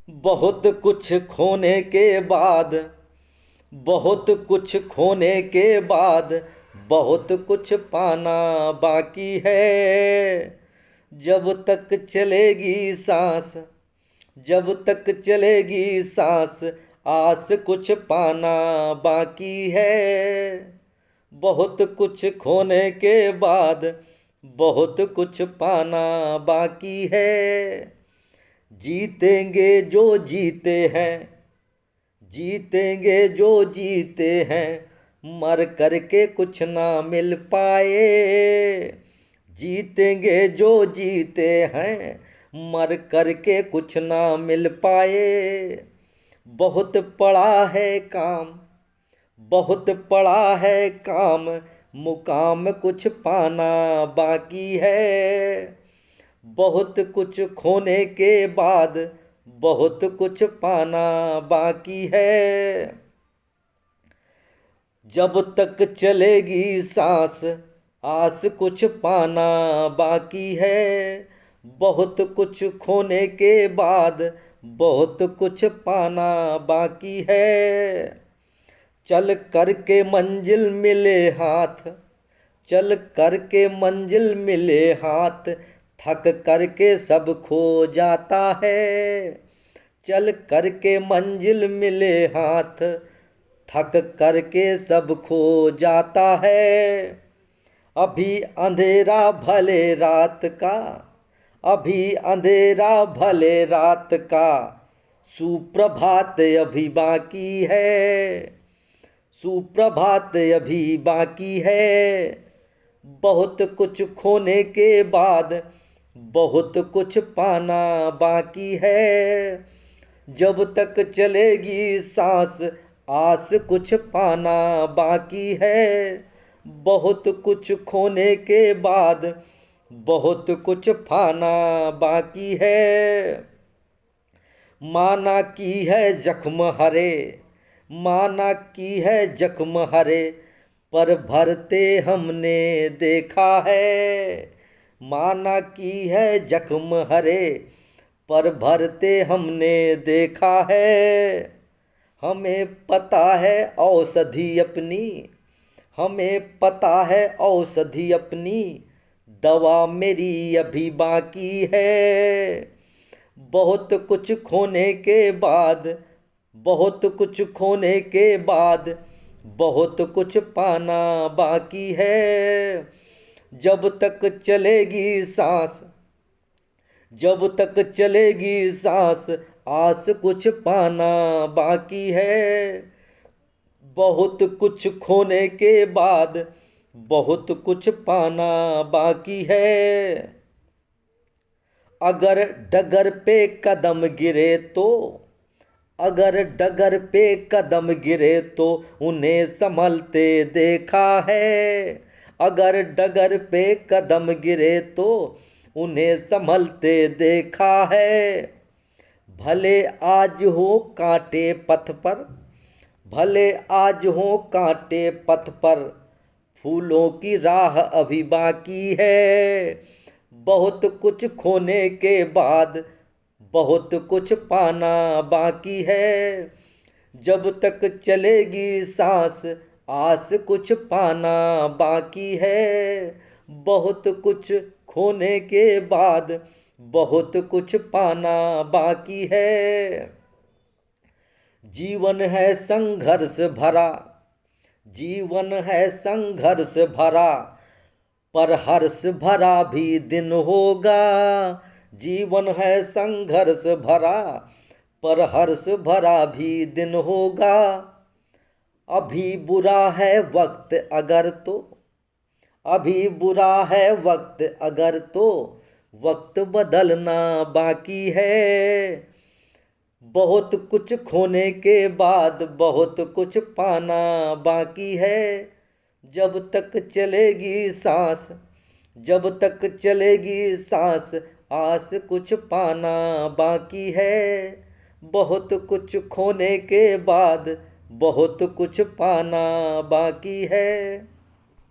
बहुत कुछ खोने के बाद, बहुत कुछ खोने के बाद बहुत कुछ पाना बाकी है। जब तक चलेगी सांस, जब तक चलेगी सांस, आस कुछ पाना बाकी है। बहुत कुछ खोने के बाद बहुत कुछ पाना बाकी है। जीतेंगे जो जीते हैं, जीतेंगे जो जीते हैं, मर करके कुछ ना मिल पाए। जीतेंगे जो जीते हैं, मर करके कुछ ना मिल पाए। बहुत पड़ा है काम, बहुत पड़ा है काम, मुकाम कुछ पाना बाकी है। बहुत कुछ खोने के बाद बहुत कुछ पाना बाकी है। जब तक चलेगी सांस, आस कुछ पाना बाकी है। बहुत कुछ खोने के बाद बहुत कुछ पाना बाकी है। चल करके मंजिल मिले हाथ, चल करके मंजिल मिले हाथ, थक करके सब खो जाता है। चल करके मंजिल मिले हाथ, थक करके सब खो जाता है। अभी अंधेरा भले रात का, अभी अंधेरा भले रात का, सुप्रभात अभी बाकी है। सुप्रभात अभी बाकी है। बहुत कुछ खोने के बाद बहुत कुछ पाना बाकी है। जब तक चलेगी सांस, आस कुछ पाना बाकी है। बहुत कुछ खोने के बाद बहुत कुछ पाना बाकी है। माना की है जख्म हरे, माना की है जख्म हरे, पर भरते हमने देखा है। माना की है जख्म हरे, पर भरते हमने देखा है। हमें पता है औषधि अपनी, हमें पता है औषधि अपनी, दवा मेरी अभी बाकी है। बहुत कुछ खोने के बाद, बहुत कुछ खोने के बाद बहुत कुछ पाना बाकी है। जब तक चलेगी सांस, जब तक चलेगी सांस, आस कुछ पाना बाकी है। बहुत कुछ खोने के बाद बहुत कुछ पाना बाकी है। अगर डगर पे कदम गिरे तो, अगर डगर पे कदम गिरे तो उन्हें संभलते देखा है। अगर डगर पे कदम गिरे तो उन्हें संभलते देखा है। भले आज हो कांटे पथ पर, भले आज हो कांटे पथ पर, फूलों की राह अभी बाकी है। बहुत कुछ खोने के बाद बहुत कुछ पाना बाकी है। जब तक चलेगी सांस, आस कुछ पाना बाकी है। बहुत कुछ खोने के बाद बहुत कुछ पाना बाकी है। जीवन है संघर्ष भरा, जीवन है संघर्ष भरा, पर हर्ष भरा भी दिन होगा। जीवन है संघर्ष भरा, पर हर्ष भरा भी दिन होगा। अभी बुरा है वक्त अगर तो, अभी बुरा है वक्त अगर तो, वक्त बदलना बाकी है। बहुत कुछ खोने के बाद बहुत कुछ पाना बाकी है। जब तक चलेगी सांस, जब तक चलेगी सांस, आस कुछ पाना बाकी है। बहुत कुछ खोने के बाद बहुत कुछ पाना बाकी है।